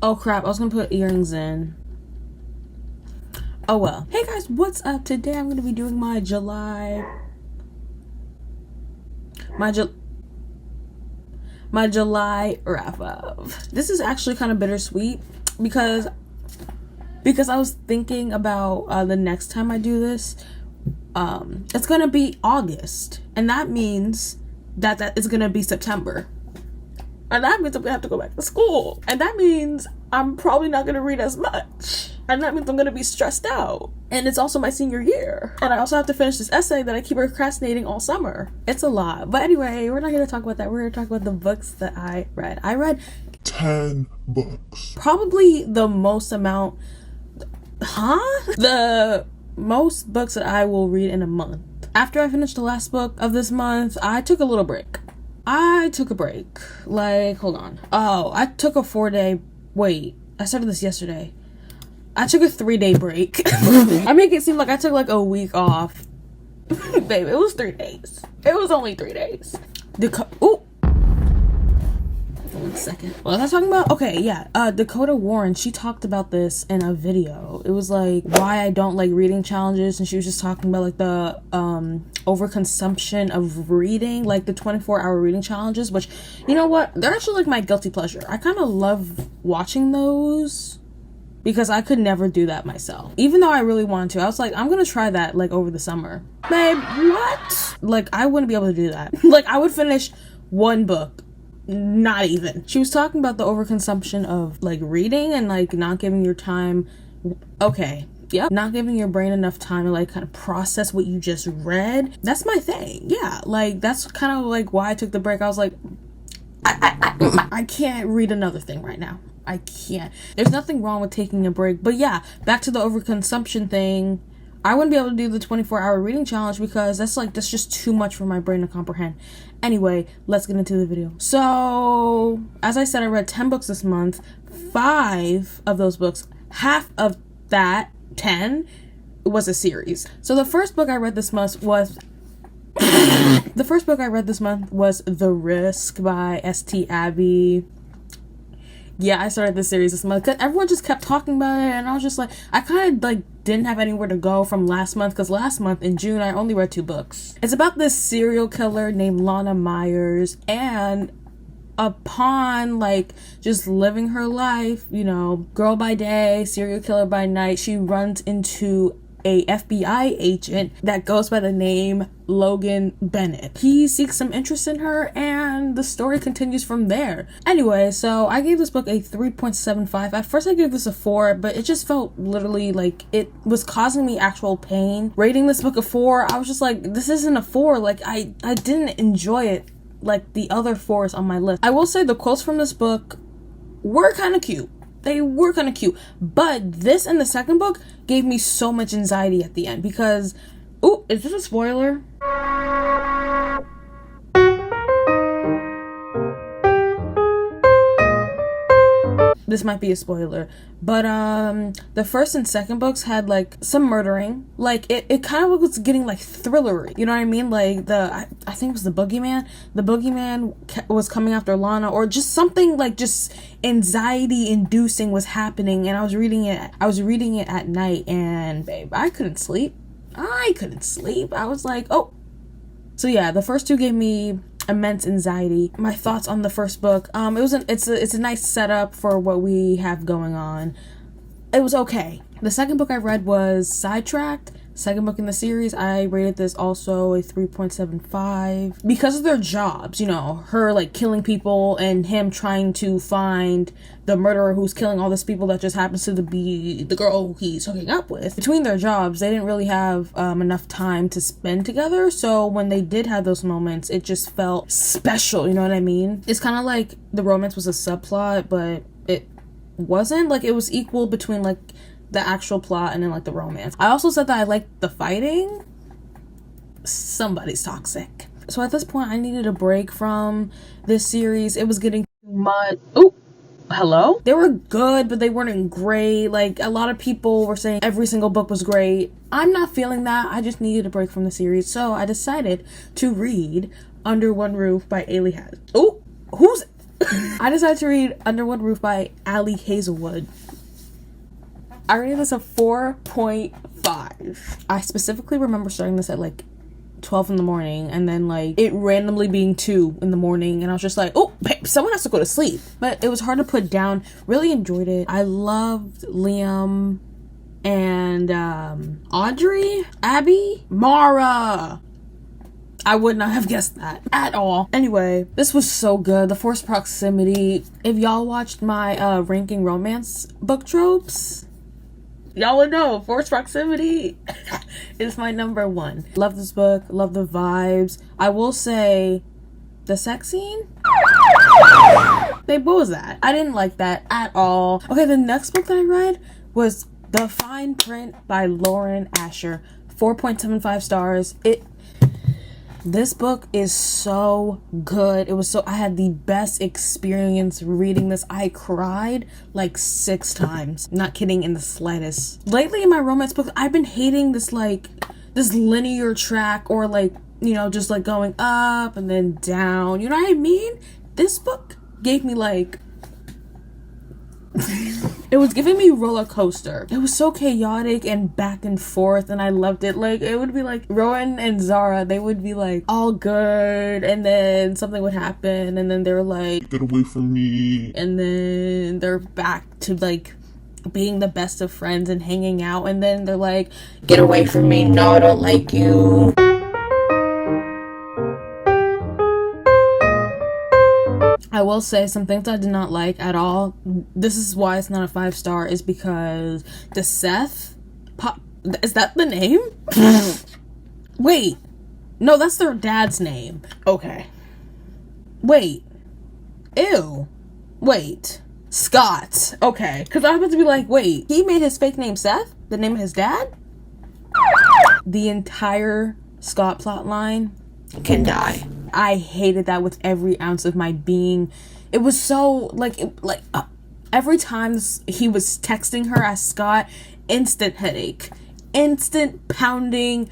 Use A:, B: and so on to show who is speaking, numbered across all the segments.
A: Oh crap, I was gonna put earrings in. Oh well. Hey guys, what's up? Today I'm gonna be doing my July wrap up. This is actually kind of bittersweet because I was thinking about the next time I do this. It's gonna be August, and that means that it's gonna be September, and that means I'm gonna have to go back to school, and that means I'm probably not gonna read as much, and that means I'm gonna be stressed out. And it's also my senior year, and I also have to finish this essay that I keep procrastinating all summer. It's a lot, but anyway, we're not gonna talk about that. We're gonna talk about the books that I read. I read
B: 10 books.
A: Probably the most amount, the most books that I will read in a month. After I finished the last book of this month, I took a little break. Like, hold on. Oh, I took a 4-day, wait, I started this yesterday. I took a 3-day break. I make it seem like I took like a week off. Babe, it was 3 days. It was only 3 days. Ooh. 1 second. What was I talking about? Okay, yeah. Dakota Warren, she talked about this in a video. It was like why I don't like reading challenges, and she was just talking about like the overconsumption of reading, like the 24-hour reading challenges, which, you know what? They're actually like my guilty pleasure. I kind of love watching those because I could never do that myself. Even though I really wanted to. I was like, I'm gonna try that like over the summer. Babe, what? Like, I wouldn't be able to do that. Like, I would finish one book. Not even. She was talking about the overconsumption of like reading and like not giving your time. Okay. Yep. Not giving your brain enough time to like kind of process what you just read. That's my thing. Yeah. Like, that's kind of like why I took the break. I was like, I can't read another thing right now. I can't. There's nothing wrong with taking a break. But yeah, back to the overconsumption thing. I wouldn't be able to do the 24-hour reading challenge because that's just too much for my brain to comprehend. Anyway, let's get into the video. So, as I said, I read 10 books this month. 5 of those books, half of that, 10, was a series. So the first book I read this month was The Risk by St. Abby. Yeah, I started this series this month because everyone just kept talking about it, and I was just like, I kind of like didn't have anywhere to go from last month because last month in June I only read 2 books. It's about this serial killer named Lana Myers, and upon like just living her life, you know, girl by day, serial killer by night, she runs into a FBI agent that goes by the name Logan Bennett. He seeks some interest in her, and the story continues from there. Anyway, so I gave this book a 3.75. At first I gave this a 4, but it just felt literally like it was causing me actual pain. Rating this book a 4, I was just like, this isn't a 4. Like, I didn't enjoy it like the other 4s on my list. I will say the quotes from this book were kind of cute. They were kind of cute, but this and the second book gave me so much anxiety at the end because, ooh, is this a spoiler? This might be a spoiler, but the first and second books had like some murdering. Like it kind of was getting like thrillery. You know what I mean? Like I think it was the boogeyman. The boogeyman was coming after Lana, or just something like just anxiety inducing was happening. And I was reading it at night, and babe, I couldn't sleep. I was like, oh. So yeah, the first 2 gave me immense anxiety. My thoughts on the first book, it's a nice setup for what we have going on. It was okay. The second book I read was Sidetracked, second book in the series. I rated this also a 3.75 because of their jobs, you know, her like killing people and him trying to find the murderer who's killing all these people that just happens to be the girl he's hooking up with. Between their jobs, they didn't really have enough time to spend together, so when they did have those moments, it just felt special, you know what I mean? It's kind of like the romance was a subplot, but it wasn't. Like, it was equal between like the actual plot and then like the romance. I also said that I liked the fighting. Somebody's toxic. So at this point I needed a break from this series. It was getting too much. Oh, hello? They were good, but they weren't great. Like, a lot of people were saying every single book was great. I'm not feeling that. I just needed a break from the series, so I decided to read Under One Roof by Ailey Has. Oh, who's I decided to read Under One Roof by Allie Hazelwood. I rated this a 4.5. I specifically remember starting this at like 12 in the morning, and then like it randomly being 2 in the morning, and I was just like, oh, someone has to go to sleep. But it was hard to put down. Really enjoyed it. I loved Liam and Audrey, Abby, Mara. I would not have guessed that at all. Anyway, this was so good. The Forced Proximity. If y'all watched my ranking romance book tropes, y'all would know Forced Proximity is my number 1. Love this book. Love the vibes. I will say the sex scene, babe, what was that? I didn't like that at all. Okay, the next book that I read was The Fine Print by Lauren Asher. 4.75 stars. This book is so good. I had the best experience reading this. I cried like 6 times. Not kidding in the slightest. Lately in my romance books, I've been hating this linear track, or like, you know, just like going up and then down. You know what I mean? This book gave me like... it was giving me roller coaster. It was so chaotic and back and forth, and I loved it. Like, it would be like Rowan and Zara, they would be like all good, and then something would happen, and then they were like,
B: get away from me,
A: and then they're back to like being the best of friends and hanging out, and then they're like, get away from me, no, I don't like you. I will say some things I did not like at all. This is why it's not a 5-star, is because the Seth is that the name? Wait, no, that's their dad's name. Okay, wait, ew, wait, Scott. Okay, because I was about to be like, wait, he made his fake name Seth the name of his dad? The entire Scott plotline can die. I hated that with every ounce of my being. It was so every time he was texting her as Scott, instant headache, instant pounding,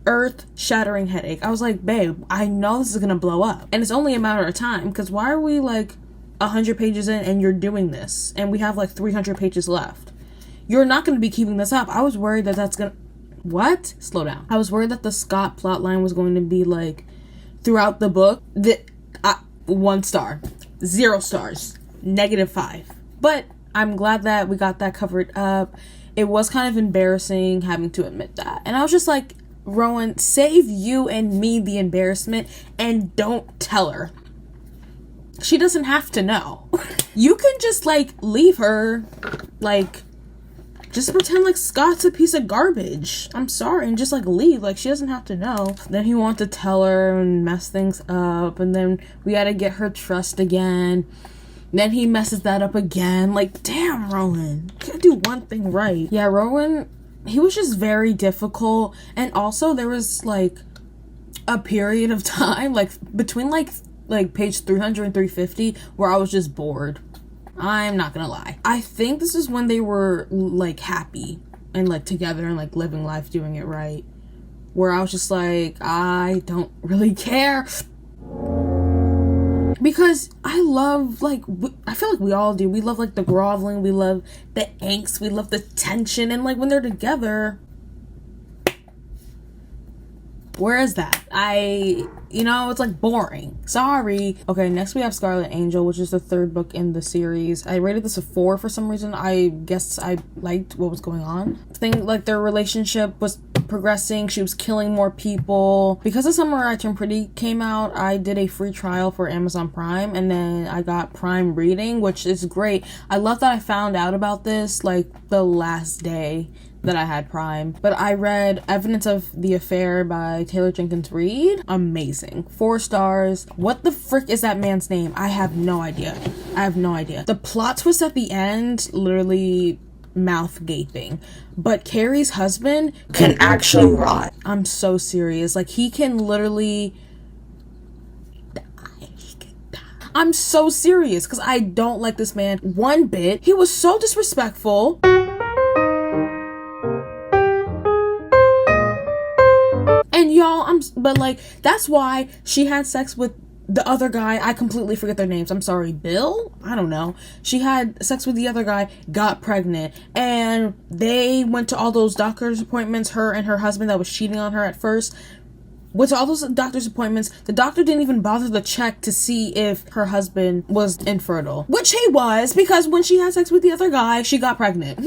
A: earth-shattering headache. I was like, babe, I know this is gonna blow up, and it's only a matter of time, because why are we like 100 pages in and you're doing this, and we have like 300 pages left? You're not gonna be keeping this up. I was worried that that's gonna... What? Slow down. I was worried that the Scott plotline was going to be like throughout the book. 1 star, 0 stars, -5. But I'm glad that we got that covered up. It was kind of embarrassing having to admit that, and I was just like, Rowan, save you and me the embarrassment and don't tell her. She doesn't have to know. You can just like leave her, like, just pretend like Scott's a piece of garbage. I'm sorry, and just like leave. Like, she doesn't have to know. Then he wanted to tell her and mess things up, and then we had to get her trust again. Then he messes that up again. Like, damn, Rowan, you can't do one thing right. Yeah, Rowan, he was just very difficult. And also there was like a period of time, like between like page 300 and 350, where I was just bored. I'm not gonna lie. I think this is when they were like happy and like together and like living life, doing it right, where I was just like, I don't really care, because I love, like, I feel like we all do, we love like the groveling, we love the angst, we love the tension, and like when they're together, where is that? It's like boring. Sorry. Okay, next we have Scarlet Angel, which is the 3rd book in the series. I rated this a 4 for some reason. I guess I liked what was going on. I think like their relationship was progressing. She was killing more people. Because the Summer I Turned Pretty came out, I did a free trial for Amazon Prime, and then I got Prime Reading, which is great. I love that I found out about this like the last day that I had Prime. But I read Evidence of the Affair by Taylor Jenkins Reid. Amazing. 4 stars. What the frick is that man's name? I have no idea. The plot twist at the end, literally mouth gaping. But Carrie's husband can actually rot. I'm so serious. Like, he can literally die. I'm so serious, because I don't like this man one bit. He was so disrespectful. And y'all, but like, that's why she had sex with the other guy, I completely forget their names. I'm sorry, Bill? I don't know. She had sex with the other guy, got pregnant, and they went to all those doctor's appointments, her and her husband that was cheating on her at first. Went to all those doctor's appointments. The doctor didn't even bother to check to see if her husband was infertile. Which he was, because when she had sex with the other guy, she got pregnant.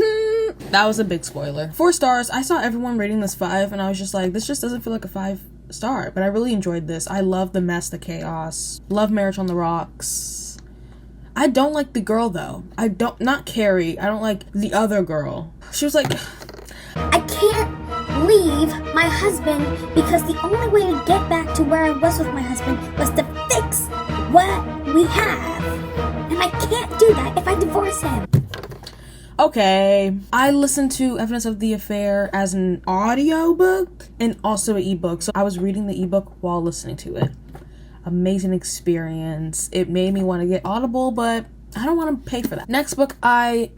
A: That was a big spoiler. 4 stars. I saw everyone rating this 5, and I was just like, this just doesn't feel like a 5-star. But I really enjoyed this. I love the mess, the chaos. Love Marriage on the Rocks. I don't like the girl, though. Not Carrie. I don't like the other girl. She was like...
C: I can't leave my husband because the only way to get back to where I was with my husband was to fix what we have. And I can't do that if I divorce him.
A: Okay. I listened to Evidence of the Affair as an audiobook and also an ebook. So I was reading the ebook while listening to it. Amazing experience. It made me want to get Audible, but I don't want to pay for that. Next book I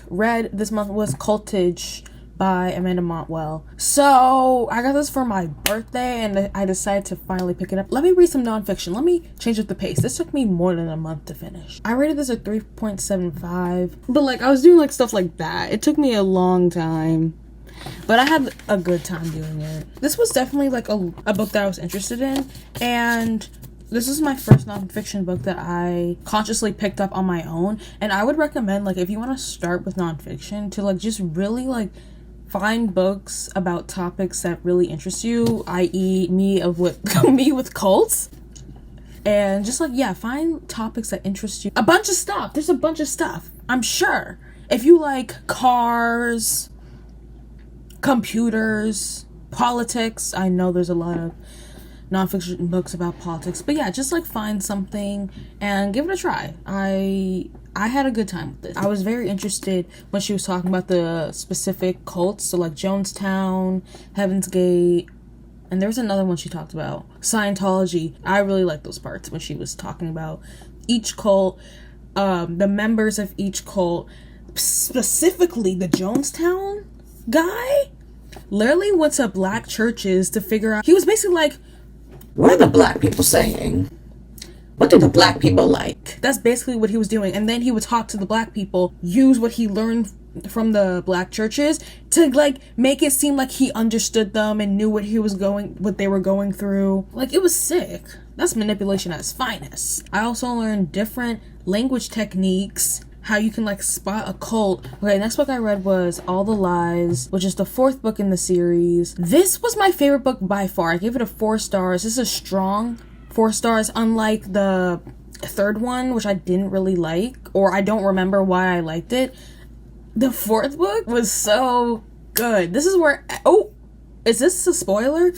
A: read this month was Coltage by Amanda Montwell. So I got this for my birthday and I decided to finally pick it up. Let me read some nonfiction. Let me change up the pace. This took me more than a month to finish. I rated this a 3.75, but like I was doing like stuff like that. It took me a long time, but I had a good time doing it. This was definitely like a book that I was interested in, and this is my first nonfiction book that I consciously picked up on my own. And I would recommend, like, if you want to start with nonfiction, to like just really like find books about topics that really interest you, i.e. me with cults. And just like, yeah, find topics that interest you. A bunch of stuff. There's a bunch of stuff, I'm sure. If you like cars, computers, politics, I know there's a lot of nonfiction books about politics, but yeah, just like find something and give it a try. I had a good time with this. I was very interested when she was talking about the specific cults, so like Jonestown, Heaven's Gate, and there was another one she talked about, Scientology. I really liked those parts when she was talking about each cult, the members of each cult, specifically the Jonestown guy literally went to black churches to figure out. He was basically like,
D: what are the black people saying? What do the black people like?
A: That's basically what he was doing. And then he would talk to the black people, use what he learned from the black churches to like make it seem like he understood them and knew what they were going through. Like, it was sick. That's manipulation at its finest. I also learned different language techniques, how you can like spot a cult. Okay, next book I read was All the Lies, which is the 4th book in the series. This was my favorite book by far. I gave it a 4 stars. This is a strong 4 stars, unlike the 3rd one, which I didn't really like, or I don't remember why I liked it. The 4th book was so good. This is where, oh, is this a spoiler?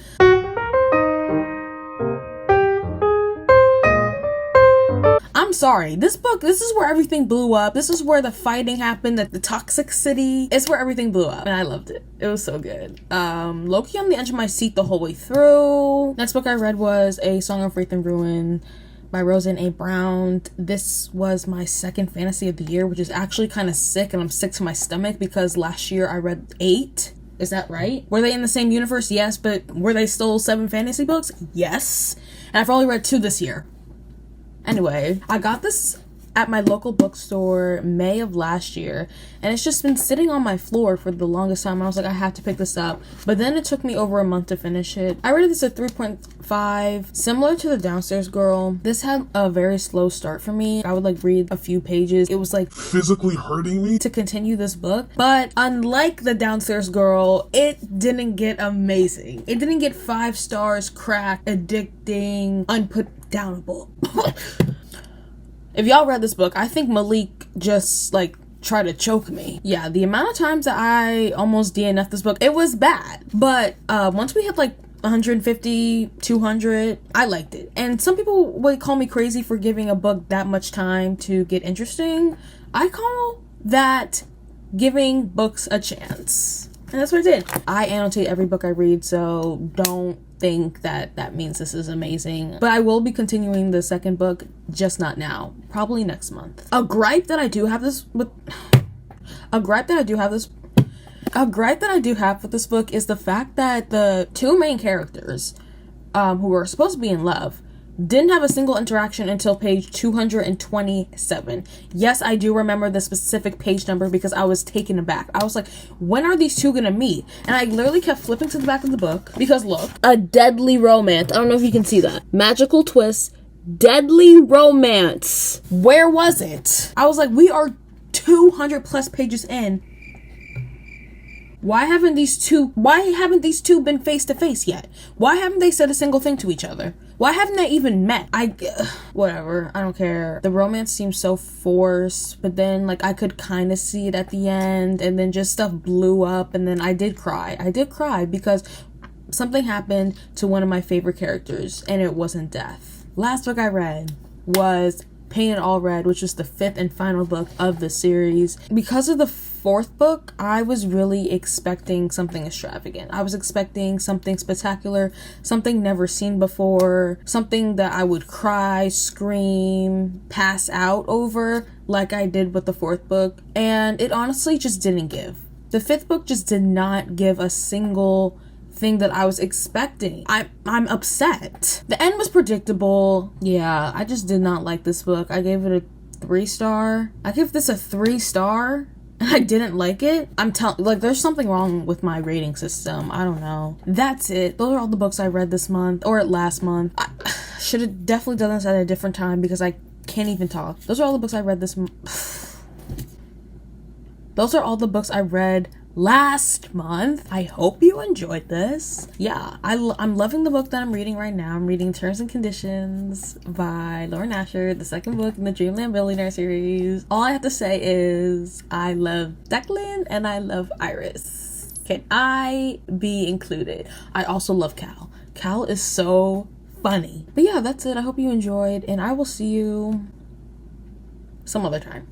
A: I'm sorry. This is where everything blew up. This is where the fighting happened, the toxicity. It's where everything blew up, and I loved it. It was so good. Low-key on the edge of my seat the whole way through. Next book I read was A Song of Wreath and Ruin by Roseanne A. Brown. This was my 2nd fantasy of the year, which is actually kind of sick, and I'm sick to my stomach because last year I read 8. Is that right? Were they in the same universe? Yes, but were they still 7 fantasy books? Yes. And I've only read 2 this year. Anyway, I got this at my local bookstore May of last year, and it's just been sitting on my floor for the longest time. I was like, I have to pick this up, but then it took me over a month to finish it. I rated this a 3.5. Similar to The Downstairs Girl, this had a very slow start for me. I would like read a few pages. It was like
B: physically hurting me
A: to continue this book, but unlike The Downstairs Girl, it didn't get amazing. It didn't get 5 stars, crack, addicting, unputdownable. If y'all read this book, I think Malik just like tried to choke me. Yeah, the amount of times that I almost DNF'd this book, it was bad. But once we hit like 150, 200, I liked it. And some people would call me crazy for giving a book that much time to get interesting. I call that giving books a chance. And that's what I did. I annotate every book I read, so don't think that means this is amazing. But I will be continuing the 2nd book, just not now. Probably next month. A gripe that I do have with this book is the fact that the 2 main characters, who were supposed to be in love, Didn't have a single interaction until page 227. Yes, I do remember the specific page number because I was taken aback. I was like, when are these two gonna meet? And I literally kept flipping to the back of the book because look, a deadly romance. I don't know if you can see that. Magical twist, deadly romance. Where was it? I was like, we are 200 plus pages in. Why haven't these two been face to face yet? Why haven't they said a single thing to each other? Why haven't they even met? Whatever, I don't care. The romance seems so forced, but then like I could kind of see it at the end, and then just stuff blew up, and then I did cry because something happened to one of my favorite characters, and it wasn't death. Last book I read was Painted All Red, which was the 5th and final book of the series. Because of the 4th book, I was really expecting something extravagant. I was expecting something spectacular, something never seen before, something that I would cry, scream, pass out over like I did with the 4th book. And it honestly just didn't give. The 5th book just did not give a single thing that I was expecting. I'm upset. The end was predictable. Yeah, I just did not like this book. I gave it a 3-star. I give this a 3-star. I didn't like it. There's something wrong with my rating system. I don't know. That's it. Those are all the books I read this month or last month. I should have definitely done this at a different time because I can't even talk. Those are all the books I read this month. Those are all the books I read last month. I hope you enjoyed this. Yeah, I'm loving the book that I'm reading right now. I'm reading Terms and Conditions by Lauren Asher, the 2nd book in the Dreamland Billionaire series. All I have to say is I love Declan and I love Iris. Can I be included? I also love Cal. Cal is so funny. But yeah, that's it. I hope you enjoyed, and I will see you some other time.